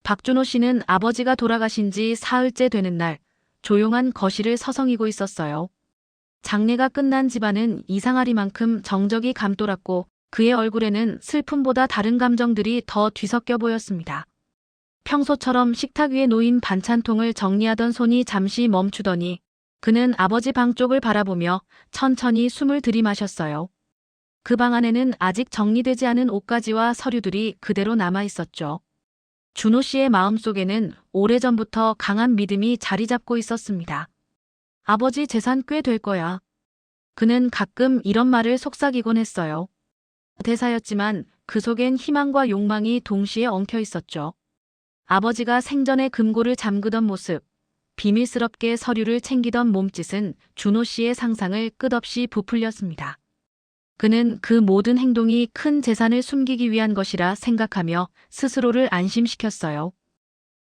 박준호 씨는 아버지가 돌아가신 지 사흘째 되는 날 조용한 거실을 서성이고 있었어요. 장례가 끝난 집안은 이상하리만큼 정적이 감돌았고 그의 얼굴에는 슬픔보다 다른 감정들이 더 뒤섞여 보였습니다. 평소처럼 식탁 위에 놓인 반찬통을 정리하던 손이 잠시 멈추더니 그는 아버지 방 쪽을 바라보며 천천히 숨을 들이마셨어요. 그 방 안에는 아직 정리되지 않은 옷가지와 서류들이 그대로 남아 있었죠. 준호 씨의 마음속에는 오래전부터 강한 믿음이 자리 잡고 있었습니다. 아버지 재산 꽤 될 거야. 그는 가끔 이런 말을 속삭이곤 했어요. 대사였지만 그 속엔 희망과 욕망이 동시에 엉켜 있었죠. 아버지가 생전에 금고를 잠그던 모습, 비밀스럽게 서류를 챙기던 몸짓은 준호 씨의 상상을 끝없이 부풀렸습니다. 그는 그 모든 행동이 큰 재산을 숨기기 위한 것이라 생각하며 스스로를 안심시켰어요.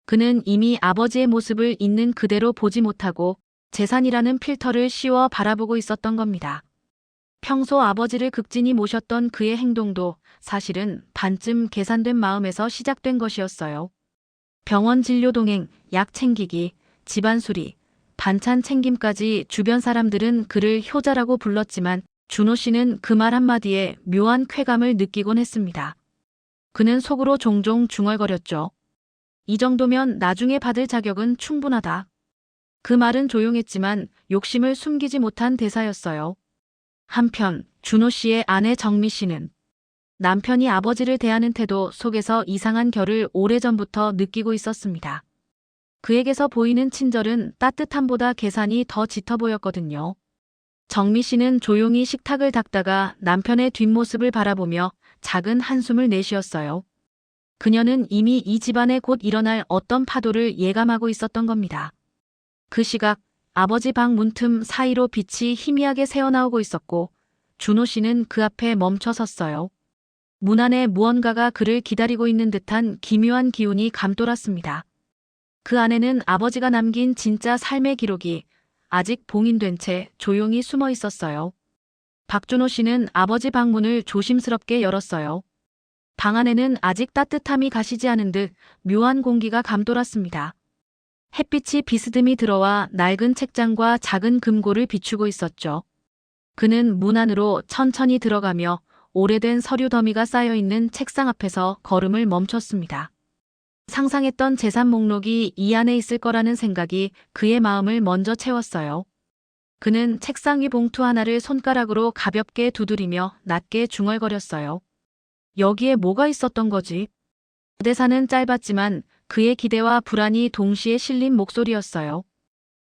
그는 이미 아버지의 모습을 있는 그대로 보지 못하고 재산이라는 필터를 씌워 바라보고 있었던 겁니다. 평소 아버지를 극진히 모셨던 그의 행동도 사실은 반쯤 계산된 마음에서 시작된 것이었어요. 병원 진료 동행, 약 챙기기, 집안 수리, 반찬 챙김까지 주변 사람들은 그를 효자라고 불렀지만 준호 씨는 그 말 한마디에 묘한 쾌감을 느끼곤 했습니다. 그는 속으로 종종 중얼거렸죠. 이 정도면 나중에 받을 자격은 충분하다. 그 말은 조용했지만 욕심을 숨기지 못한 대사였어요. 한편 준호 씨의 아내 정미 씨는 남편이 아버지를 대하는 태도 속에서 이상한 결을 오래전부터 느끼고 있었습니다. 그에게서 보이는 친절은 따뜻함보다 계산이 더 짙어 보였거든요. 정미 씨는 조용히 식탁을 닦다가 남편의 뒷모습을 바라보며 작은 한숨을 내쉬었어요. 그녀는 이미 이 집안에 곧 일어날 어떤 파도를 예감하고 있었던 겁니다. 그 시각 아버지 방 문틈 사이로 빛이 희미하게 새어나오고 있었고 준호 씨는 그 앞에 멈춰 섰어요. 문 안에 무언가가 그를 기다리고 있는 듯한 기묘한 기운이 감돌았습니다. 그 안에는 아버지가 남긴 진짜 삶의 기록이 아직 봉인된 채 조용히 숨어 있었어요. 박준호 씨는 아버지 방문을 조심스럽게 열었어요. 방 안에는 아직 따뜻함이 가시지 않은 듯 묘한 공기가 감돌았습니다. 햇빛이 비스듬히 들어와 낡은 책장과 작은 금고를 비추고 있었죠. 그는 문 안으로 천천히 들어가며 오래된 서류 더미가 쌓여있는 책상 앞에서 걸음을 멈췄습니다. 상상했던 재산 목록이 이 안에 있을 거라는 생각이 그의 마음을 먼저 채웠어요. 그는 책상 위 봉투 하나를 손가락으로 가볍게 두드리며 낮게 중얼거렸어요. 여기에 뭐가 있었던 거지? 대사는 짧았지만 그의 기대와 불안이 동시에 실린 목소리였어요.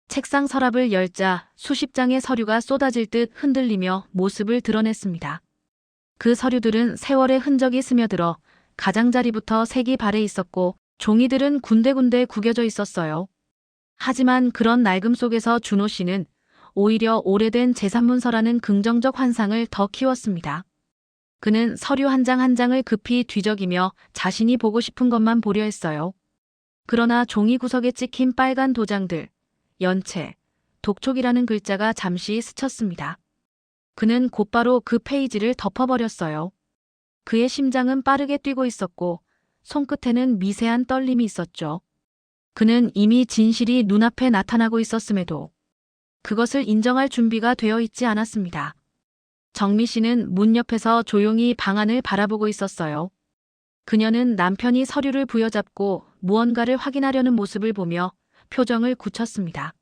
책상 서랍을 열자 수십 장의 서류가 쏟아질 듯 흔들리며 모습을 드러냈습니다. 그 서류들은 세월의 흔적이 스며들어 가장자리부터 색이 발해 있었고 종이들은 군데군데 구겨져 있었어요. 하지만 그런 낡음 속에서 준호 씨는 오히려 오래된 재산문서라는 긍정적 환상을 더 키웠습니다. 그는 서류 한 장 한 장을 급히 뒤적이며 자신이 보고 싶은 것만 보려 했어요. 그러나 종이 구석에 찍힌 빨간 도장들, 연체, 독촉이라는 글자가 잠시 스쳤습니다. 그는 곧바로 그 페이지를 덮어버렸어요. 그의 심장은 빠르게 뛰고 있었고 손끝에는 미세한 떨림이 있었죠. 그는 이미 진실이 눈앞에 나타나고 있었음에도 그것을 인정할 준비가 되어 있지 않았습니다. 정미 씨는 문 옆에서 조용히 방 안을 바라보고 있었어요. 그녀는 남편이 서류를 부여잡고 무언가를 확인하려는 모습을 보며 표정을 굳혔습니다.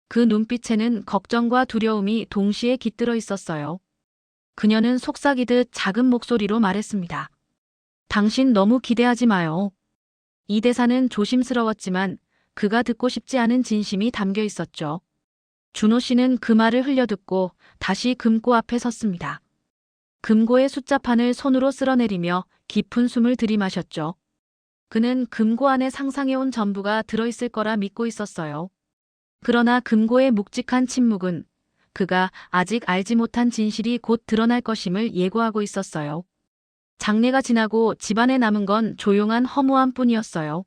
그 눈빛에는 걱정과 두려움이 동시에 깃들어 있었어요. 그녀는 속삭이듯 작은 목소리로 말했습니다. 당신 너무 기대하지 마요. 이 대사는 조심스러웠지만 그가 듣고 싶지 않은 진심이 담겨 있었죠. 준호 씨는 그 말을 흘려듣고 다시 금고 앞에 섰습니다. 금고의 숫자판을 손으로 쓸어내리며 깊은 숨을 들이마셨죠. 그는 금고 안에 상상해온 전부가 들어있을 거라 믿고 있었어요. 그러나 금고의 묵직한 침묵은 그가 아직 알지 못한 진실이 곧 드러날 것임을 예고하고 있었어요. 장례가 지나고 집안에 남은 건 조용한 허무함 뿐이었어요.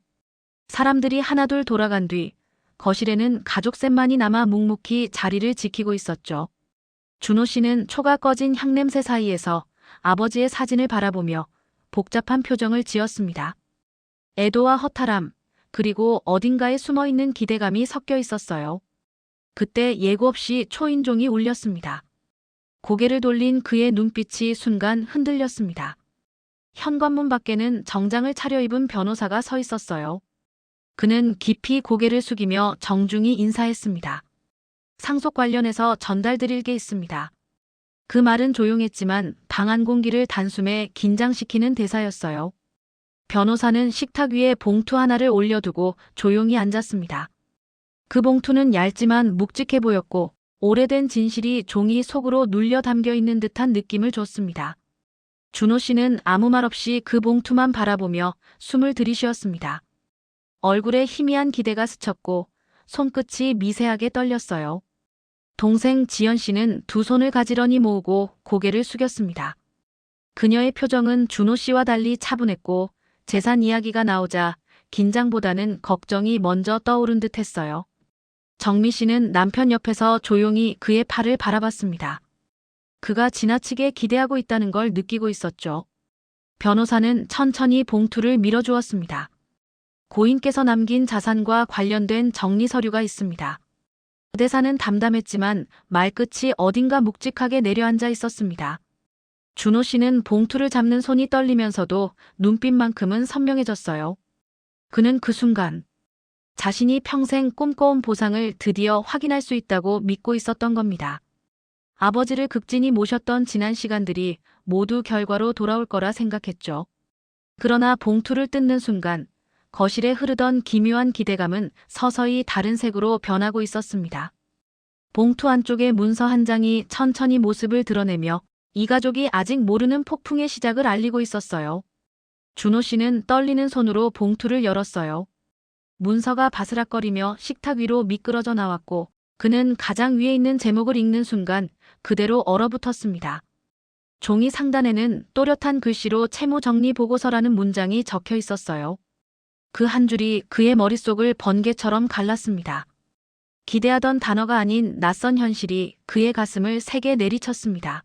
사람들이 하나둘 돌아간 뒤 거실에는 가족셋만이 남아 묵묵히 자리를 지키고 있었죠. 준호 씨는 초가 꺼진 향냄새 사이에서 아버지의 사진을 바라보며 복잡한 표정을 지었습니다. 애도와 허탈함, 그리고 어딘가에 숨어있는 기대감이 섞여 있었어요. 그때 예고 없이 초인종이 울렸습니다. 고개를 돌린 그의 눈빛이 순간 흔들렸습니다. 현관문 밖에는 정장을 차려입은 변호사가 서 있었어요. 그는 깊이 고개를 숙이며 정중히 인사했습니다. 상속 관련해서 전달드릴 게 있습니다. 그 말은 조용했지만 방 안 공기를 단숨에 긴장시키는 대사였어요. 변호사는 식탁 위에 봉투 하나를 올려두고 조용히 앉았습니다. 그 봉투는 얇지만 묵직해 보였고 오래된 진실이 종이 속으로 눌려 담겨 있는 듯한 느낌을 줬습니다. 준호 씨는 아무 말 없이 그 봉투만 바라보며 숨을 들이쉬었습니다. 얼굴에 희미한 기대가 스쳤고 손끝이 미세하게 떨렸어요. 동생 지연 씨는 두 손을 가지런히 모으고 고개를 숙였습니다. 그녀의 표정은 준호 씨와 달리 차분했고 재산 이야기가 나오자 긴장보다는 걱정이 먼저 떠오른 듯 했어요. 정미 씨는 남편 옆에서 조용히 그의 팔을 바라봤습니다. 그가 지나치게 기대하고 있다는 걸 느끼고 있었죠. 변호사는 천천히 봉투를 밀어주었습니다. 고인께서 남긴 자산과 관련된 정리 서류가 있습니다. 대사는 담담했지만 말끝이 어딘가 묵직하게 내려앉아 있었습니다. 준호 씨는 봉투를 잡는 손이 떨리면서도 눈빛만큼은 선명해졌어요. 그는 그 순간 자신이 평생 꿈꿔온 보상을 드디어 확인할 수 있다고 믿고 있었던 겁니다. 아버지를 극진히 모셨던 지난 시간들이 모두 결과로 돌아올 거라 생각했죠. 그러나 봉투를 뜯는 순간 거실에 흐르던 기묘한 기대감은 서서히 다른 색으로 변하고 있었습니다. 봉투 안쪽의 문서 한 장이 천천히 모습을 드러내며 이 가족이 아직 모르는 폭풍의 시작을 알리고 있었어요. 준호 씨는 떨리는 손으로 봉투를 열었어요. 문서가 바스락거리며 식탁 위로 미끄러져 나왔고 그는 가장 위에 있는 제목을 읽는 순간 그대로 얼어붙었습니다. 종이 상단에는 또렷한 글씨로 채무 정리 보고서라는 문장이 적혀 있었어요. 그 한 줄이 그의 머릿속을 번개처럼 갈랐습니다. 기대하던 단어가 아닌 낯선 현실이 그의 가슴을 세게 내리쳤습니다.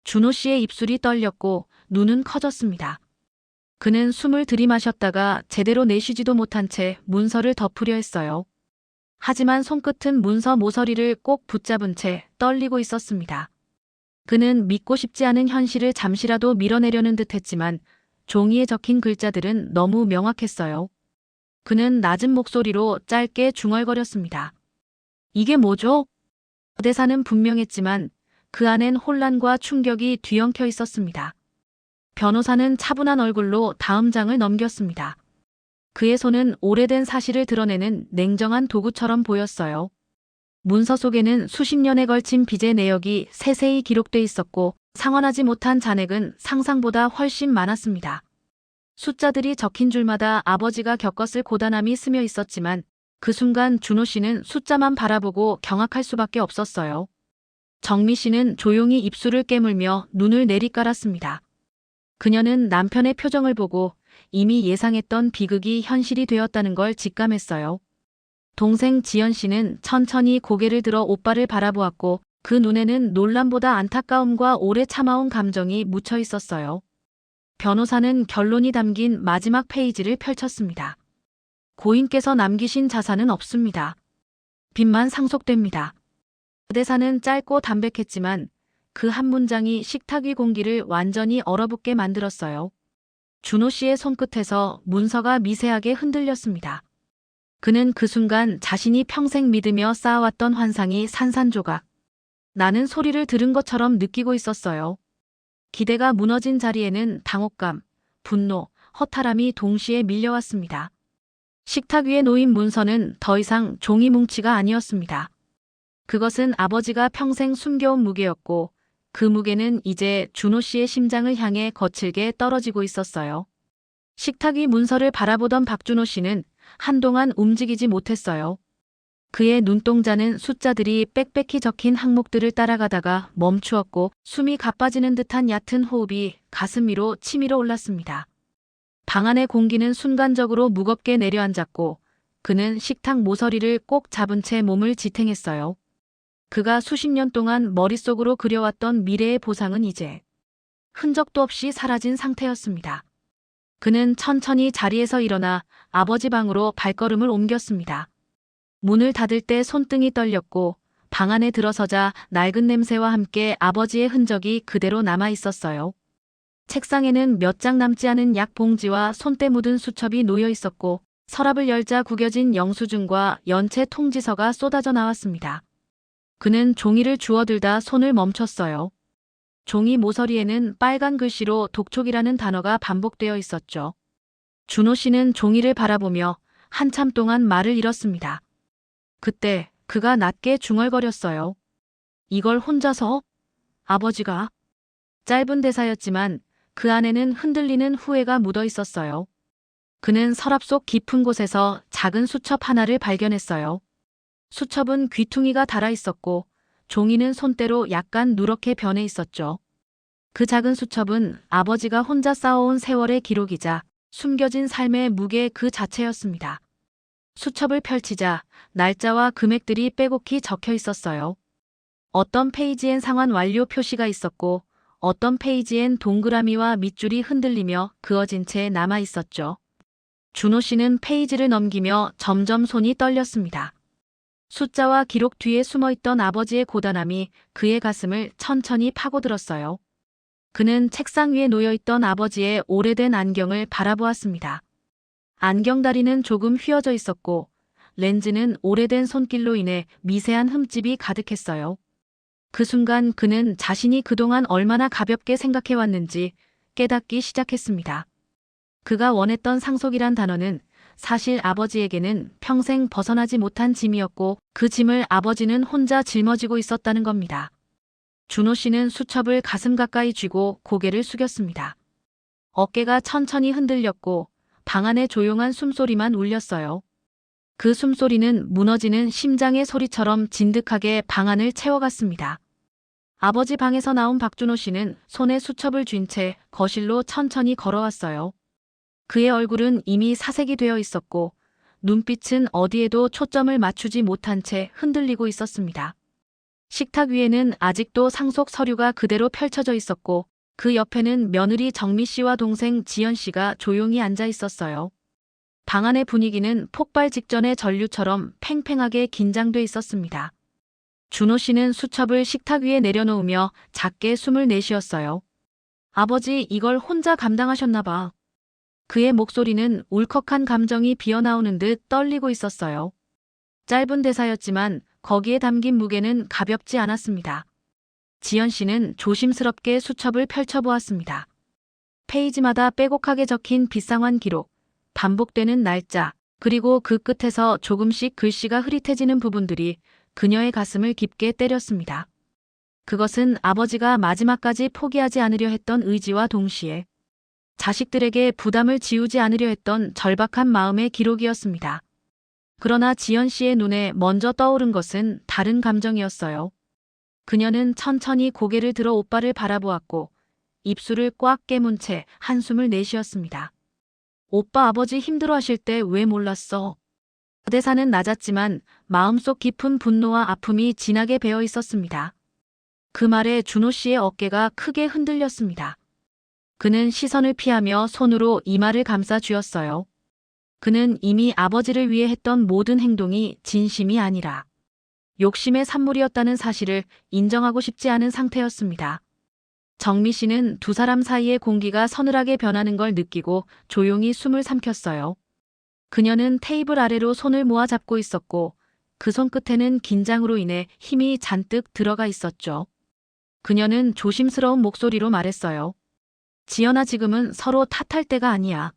준호 씨의 입술이 떨렸고 눈은 커졌습니다. 그는 숨을 들이마셨다가 제대로 내쉬지도 못한 채 문서를 덮으려 했어요. 하지만 손끝은 문서 모서리를 꼭 붙잡은 채 떨리고 있었습니다. 그는 믿고 싶지 않은 현실을 잠시라도 밀어내려는 듯했지만 종이에 적힌 글자들은 너무 명확했어요. 그는 낮은 목소리로 짧게 중얼거렸습니다. 이게 뭐죠? 대사는 분명했지만 그 안엔 혼란과 충격이 뒤엉켜 있었습니다. 변호사는 차분한 얼굴로 다음 장을 넘겼습니다. 그의 손은 오래된 사실을 드러내는 냉정한 도구처럼 보였어요. 문서 속에는 수십 년에 걸친 빚의 내역이 세세히 기록돼 있었고 상환하지 못한 잔액은 상상보다 훨씬 많았습니다. 숫자들이 적힌 줄마다 아버지가 겪었을 고단함이 스며 있었지만 그 순간 준호 씨는 숫자만 바라보고 경악할 수밖에 없었어요. 정미 씨는 조용히 입술을 깨물며 눈을 내리깔았습니다. 그녀는 남편의 표정을 보고 이미 예상했던 비극이 현실이 되었다는 걸 직감했어요. 동생 지연 씨는 천천히 고개를 들어 오빠를 바라보았고 그 눈에는 놀람보다 안타까움과 오래 참아온 감정이 묻혀 있었어요. 변호사는 결론이 담긴 마지막 페이지를 펼쳤습니다. 고인께서 남기신 자산은 없습니다. 빚만 상속됩니다. 대사는 짧고 담백했지만 그 한 문장이 식탁 위 공기를 완전히 얼어붙게 만들었어요. 준호 씨의 손끝에서 문서가 미세하게 흔들렸습니다. 그는 그 순간 자신이 평생 믿으며 쌓아왔던 환상이 산산조각. 나는 소리를 들은 것처럼 느끼고 있었어요. 기대가 무너진 자리에는 당혹감, 분노, 허탈함이 동시에 밀려왔습니다. 식탁 위에 놓인 문서는 더 이상 종이 뭉치가 아니었습니다. 그것은 아버지가 평생 숨겨온 무게였고 그 무게는 이제 준호 씨의 심장을 향해 거칠게 떨어지고 있었어요. 식탁 위 문서를 바라보던 박준호 씨는 한동안 움직이지 못했어요. 그의 눈동자는 숫자들이 빽빽히 적힌 항목들을 따라가다가 멈추었고 숨이 가빠지는 듯한 얕은 호흡이 가슴 위로 치밀어 올랐습니다. 방 안의 공기는 순간적으로 무겁게 내려앉았고 그는 식탁 모서리를 꼭 잡은 채 몸을 지탱했어요. 그가 수십 년 동안 머릿속으로 그려왔던 미래의 보상은 이제 흔적도 없이 사라진 상태였습니다. 그는 천천히 자리에서 일어나 아버지 방으로 발걸음을 옮겼습니다. 문을 닫을 때 손등이 떨렸고 방 안에 들어서자 낡은 냄새와 함께 아버지의 흔적이 그대로 남아 있었어요. 책상에는 몇 장 남지 않은 약 봉지와 손때 묻은 수첩이 놓여 있었고 서랍을 열자 구겨진 영수증과 연체 통지서가 쏟아져 나왔습니다. 그는 종이를 주워들다 손을 멈췄어요. 종이 모서리에는 빨간 글씨로 독촉이라는 단어가 반복되어 있었죠. 준호 씨는 종이를 바라보며 한참 동안 말을 잃었습니다. 그때 그가 낮게 중얼거렸어요. 이걸 혼자서? 아버지가? 짧은 대사였지만 그 안에는 흔들리는 후회가 묻어 있었어요. 그는 서랍 속 깊은 곳에서 작은 수첩 하나를 발견했어요. 수첩은 귀퉁이가 달아 있었고 종이는 손때로 약간 누렇게 변해 있었죠. 그 작은 수첩은 아버지가 혼자 쌓아온 세월의 기록이자 숨겨진 삶의 무게 그 자체였습니다. 수첩을 펼치자 날짜와 금액들이 빼곡히 적혀 있었어요. 어떤 페이지엔 상환 완료 표시가 있었고 어떤 페이지엔 동그라미와 밑줄이 흔들리며 그어진 채 남아 있었죠. 준호 씨는 페이지를 넘기며 점점 손이 떨렸습니다. 숫자와 기록 뒤에 숨어있던 아버지의 고단함이 그의 가슴을 천천히 파고들었어요. 그는 책상 위에 놓여있던 아버지의 오래된 안경을 바라보았습니다. 안경다리는 조금 휘어져 있었고 렌즈는 오래된 손길로 인해 미세한 흠집이 가득했어요. 그 순간 그는 자신이 그동안 얼마나 가볍게 생각해왔는지 깨닫기 시작했습니다. 그가 원했던 상속이란 단어는 사실 아버지에게는 평생 벗어나지 못한 짐이었고 그 짐을 아버지는 혼자 짊어지고 있었다는 겁니다. 준호 씨는 수첩을 가슴 가까이 쥐고 고개를 숙였습니다. 어깨가 천천히 흔들렸고 방 안에 조용한 숨소리만 울렸어요. 그 숨소리는 무너지는 심장의 소리처럼 진득하게 방 안을 채워갔습니다. 아버지 방에서 나온 박준호 씨는 손에 수첩을 쥔 채 거실로 천천히 걸어왔어요. 그의 얼굴은 이미 사색이 되어 있었고 눈빛은 어디에도 초점을 맞추지 못한 채 흔들리고 있었습니다. 식탁 위에는 아직도 상속 서류가 그대로 펼쳐져 있었고 그 옆에는 며느리 정미 씨와 동생 지연 씨가 조용히 앉아 있었어요. 방 안의 분위기는 폭발 직전의 전류처럼 팽팽하게 긴장돼 있었습니다. 준호 씨는 수첩을 식탁 위에 내려놓으며 작게 숨을 내쉬었어요. 아버지, 이걸 혼자 감당하셨나 봐. 그의 목소리는 울컥한 감정이 비어나오는 듯 떨리고 있었어요. 짧은 대사였지만 거기에 담긴 무게는 가볍지 않았습니다. 지연 씨는 조심스럽게 수첩을 펼쳐보았습니다. 페이지마다 빼곡하게 적힌 빗상환 기록, 반복되는 날짜, 그리고 그 끝에서 조금씩 글씨가 흐릿해지는 부분들이 그녀의 가슴을 깊게 때렸습니다. 그것은 아버지가 마지막까지 포기하지 않으려 했던 의지와 동시에 자식들에게 부담을 지우지 않으려 했던 절박한 마음의 기록이었습니다. 그러나 지연 씨의 눈에 먼저 떠오른 것은 다른 감정이었어요. 그녀는 천천히 고개를 들어 오빠를 바라보았고 입술을 꽉 깨문 채 한숨을 내쉬었습니다. 오빠, 아버지 힘들어하실 때 왜 몰랐어? 대사는 낮았지만 마음속 깊은 분노와 아픔이 진하게 배어 있었습니다. 그 말에 준호 씨의 어깨가 크게 흔들렸습니다. 그는 시선을 피하며 손으로 이마를 감싸 쥐었어요. 그는 이미 아버지를 위해 했던 모든 행동이 진심이 아니라 욕심의 산물이었다는 사실을 인정하고 싶지 않은 상태였습니다. 정미 씨는 두 사람 사이의 공기가 서늘하게 변하는 걸 느끼고 조용히 숨을 삼켰어요. 그녀는 테이블 아래로 손을 모아 잡고 있었고 그 손끝에는 긴장으로 인해 힘이 잔뜩 들어가 있었죠. 그녀는 조심스러운 목소리로 말했어요. 지연아, 지금은 서로 탓할 때가 아니야.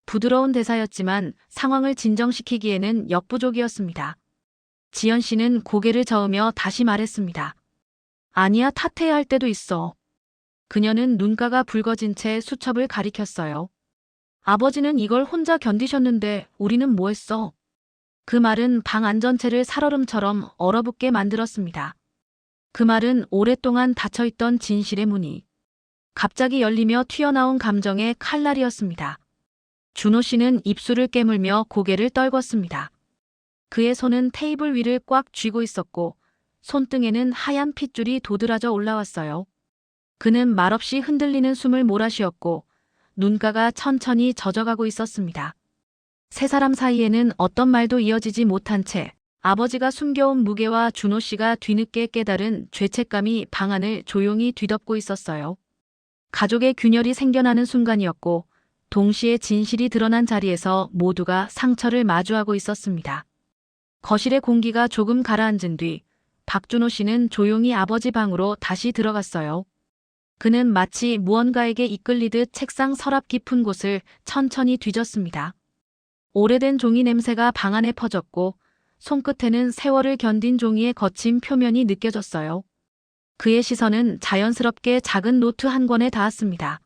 부드러운 대사였지만 상황을 진정시키기에는 역부족이었습니다. 지연 씨는 고개를 저으며 다시 말했습니다. 아니야, 탓해야 할 때도 있어. 그녀는 눈가가 붉어진 채 수첩을 가리켰어요. 아버지는 이걸 혼자 견디셨는데 우리는 뭐 했어? 그 말은 방 안 전체를 살얼음처럼 얼어붙게 만들었습니다. 그 말은 오랫동안 닫혀있던 진실의 문이 갑자기 열리며 튀어나온 감정의 칼날이었습니다. 준호 씨는 입술을 깨물며 고개를 떨궜습니다. 그의 손은 테이블 위를 꽉 쥐고 있었고 손등에는 하얀 핏줄이 도드라져 올라왔어요. 그는 말없이 흔들리는 숨을 몰아쉬었고 눈가가 천천히 젖어가고 있었습니다. 세 사람 사이에는 어떤 말도 이어지지 못한 채 아버지가 숨겨온 무게와 준호 씨가 뒤늦게 깨달은 죄책감이 방안을 조용히 뒤덮고 있었어요. 가족의 균열이 생겨나는 순간이었고 동시에 진실이 드러난 자리에서 모두가 상처를 마주하고 있었습니다. 거실의 공기가 조금 가라앉은 뒤 박준호 씨는 조용히 아버지 방으로 다시 들어갔어요. 그는 마치 무언가에게 이끌리듯 책상 서랍 깊은 곳을 천천히 뒤졌습니다. 오래된 종이 냄새가 방 안에 퍼졌고 손끝에는 세월을 견딘 종이의 거친 표면이 느껴졌어요. 그의 시선은 자연스럽게 작은 노트 한 권에 닿았습니다.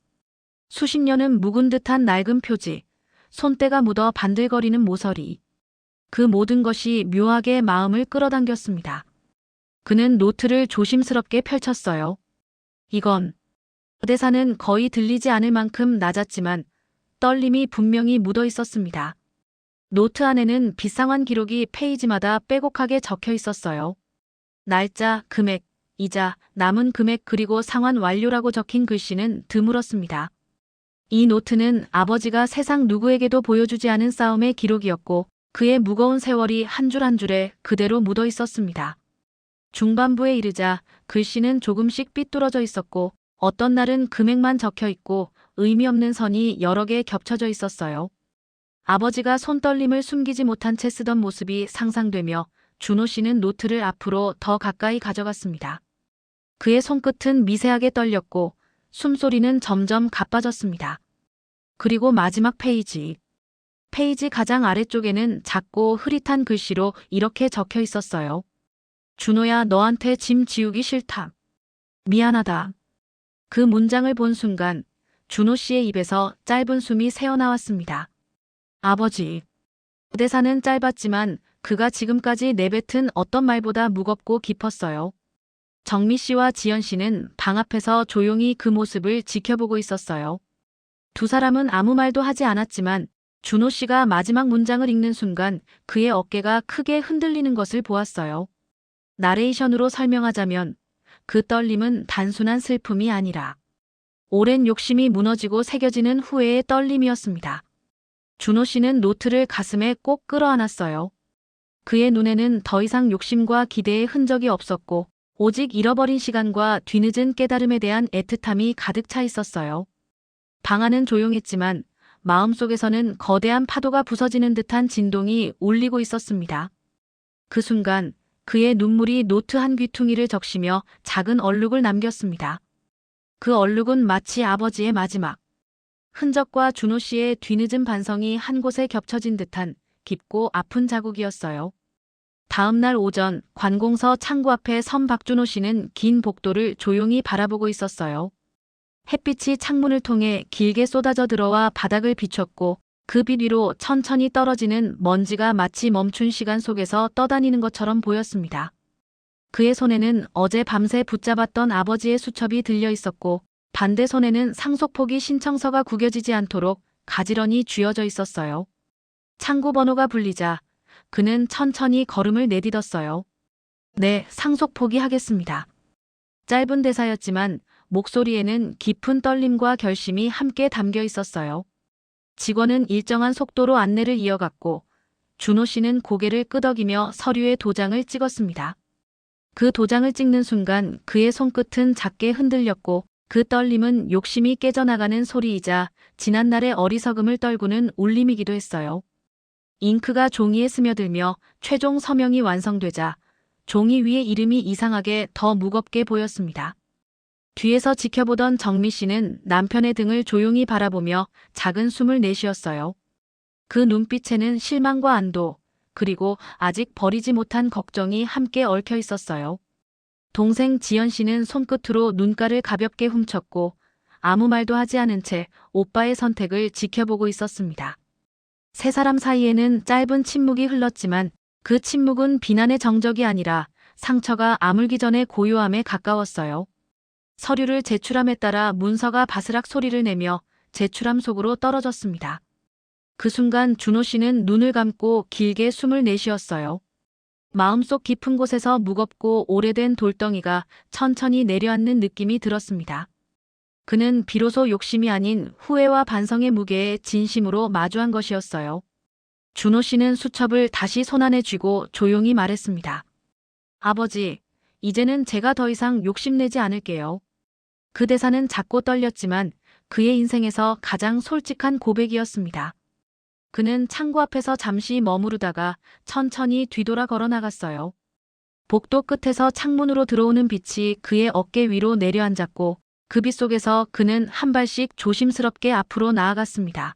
수십 년은 묵은 듯한 낡은 표지, 손때가 묻어 반들거리는 모서리. 그 모든 것이 묘하게 마음을 끌어당겼습니다. 그는 노트를 조심스럽게 펼쳤어요. 이건 대사는 거의 들리지 않을 만큼 낮았지만 떨림이 분명히 묻어 있었습니다. 노트 안에는 빚상환 기록이 페이지마다 빼곡하게 적혀 있었어요. 날짜, 금액, 이자, 남은 금액 그리고 상환 완료라고 적힌 글씨는 드물었습니다. 이 노트는 아버지가 세상 누구에게도 보여주지 않은 싸움의 기록이었고 그의 무거운 세월이 한 줄 한 줄에 그대로 묻어 있었습니다. 중반부에 이르자 글씨는 조금씩 삐뚤어져 있었고 어떤 날은 금액만 적혀 있고 의미 없는 선이 여러 개 겹쳐져 있었어요. 아버지가 손떨림을 숨기지 못한 채 쓰던 모습이 상상되며 준호 씨는 노트를 앞으로 더 가까이 가져갔습니다. 그의 손끝은 미세하게 떨렸고 숨소리는 점점 가빠졌습니다. 그리고 마지막 페이지. 페이지 가장 아래쪽에는 작고 흐릿한 글씨로 이렇게 적혀 있었어요. 준호야, 너한테 짐 지우기 싫다. 미안하다. 그 문장을 본 순간 준호 씨의 입에서 짧은 숨이 새어나왔습니다. 아버지. 대사는 짧았지만 그가 지금까지 내뱉은 어떤 말보다 무겁고 깊었어요. 정미 씨와 지연 씨는 방 앞에서 조용히 그 모습을 지켜보고 있었어요. 두 사람은 아무 말도 하지 않았지만 준호 씨가 마지막 문장을 읽는 순간 그의 어깨가 크게 흔들리는 것을 보았어요. 나레이션으로 설명하자면 그 떨림은 단순한 슬픔이 아니라 오랜 욕심이 무너지고 새겨지는 후회의 떨림이었습니다. 준호 씨는 노트를 가슴에 꼭 끌어안았어요. 그의 눈에는 더 이상 욕심과 기대의 흔적이 없었고 오직 잃어버린 시간과 뒤늦은 깨달음에 대한 애틋함이 가득 차 있었어요. 방 안은 조용했지만 마음속에서는 거대한 파도가 부서지는 듯한 진동이 울리고 있었습니다. 그 순간 그의 눈물이 노트 한 귀퉁이를 적시며 작은 얼룩을 남겼습니다. 그 얼룩은 마치 아버지의 마지막 흔적과 준호 씨의 뒤늦은 반성이 한 곳에 겹쳐진 듯한 깊고 아픈 자국이었어요. 다음 날 오전 관공서 창구 앞에 선 박준호 씨는 긴 복도를 조용히 바라보고 있었어요. 햇빛이 창문을 통해 길게 쏟아져 들어와 바닥을 비췄고 그 빛 위로 천천히 떨어지는 먼지가 마치 멈춘 시간 속에서 떠다니는 것처럼 보였습니다. 그의 손에는 어제 밤새 붙잡았던 아버지의 수첩이 들려 있었고 반대 손에는 상속포기 신청서가 구겨지지 않도록 가지런히 쥐어져 있었어요. 창구 번호가 불리자 그는 천천히 걸음을 내딛었어요. 네, 상속 포기하겠습니다. 짧은 대사였지만 목소리에는 깊은 떨림과 결심이 함께 담겨 있었어요. 직원은 일정한 속도로 안내를 이어갔고 준호 씨는 고개를 끄덕이며 서류에 도장을 찍었습니다. 그 도장을 찍는 순간 그의 손끝은 작게 흔들렸고 그 떨림은 욕심이 깨져나가는 소리이자 지난날의 어리석음을 떨구는 울림이기도 했어요. 잉크가 종이에 스며들며 최종 서명이 완성되자 종이 위에 이름이 이상하게 더 무겁게 보였습니다. 뒤에서 지켜보던 정미 씨는 남편의 등을 조용히 바라보며 작은 숨을 내쉬었어요. 그 눈빛에는 실망과 안도, 그리고 아직 버리지 못한 걱정이 함께 얽혀 있었어요. 동생 지연 씨는 손끝으로 눈가를 가볍게 훔쳤고 아무 말도 하지 않은 채 오빠의 선택을 지켜보고 있었습니다. 세 사람 사이에는 짧은 침묵이 흘렀지만 그 침묵은 비난의 정적이 아니라 상처가 아물기 전에 고요함에 가까웠어요. 서류를 제출함에 따라 문서가 바스락 소리를 내며 제출함 속으로 떨어졌습니다. 그 순간 준호 씨는 눈을 감고 길게 숨을 내쉬었어요. 마음속 깊은 곳에서 무겁고 오래된 돌덩이가 천천히 내려앉는 느낌이 들었습니다. 그는 비로소 욕심이 아닌 후회와 반성의 무게에 진심으로 마주한 것이었어요. 준호 씨는 수첩을 다시 손안에 쥐고 조용히 말했습니다. 아버지, 이제는 제가 더 이상 욕심내지 않을게요. 그 대사는 작고 떨렸지만 그의 인생에서 가장 솔직한 고백이었습니다. 그는 창고 앞에서 잠시 머무르다가 천천히 뒤돌아 걸어 나갔어요. 복도 끝에서 창문으로 들어오는 빛이 그의 어깨 위로 내려앉았고 그 빛 속에서 그는 한 발씩 조심스럽게 앞으로 나아갔습니다.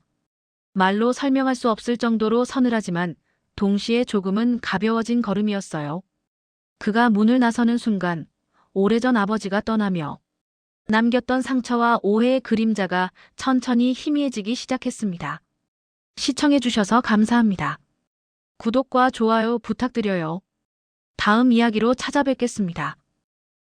말로 설명할 수 없을 정도로 서늘하지만 동시에 조금은 가벼워진 걸음이었어요. 그가 문을 나서는 순간 오래전 아버지가 떠나며 남겼던 상처와 오해의 그림자가 천천히 희미해지기 시작했습니다. 시청해주셔서 감사합니다. 구독과 좋아요 부탁드려요. 다음 이야기로 찾아뵙겠습니다.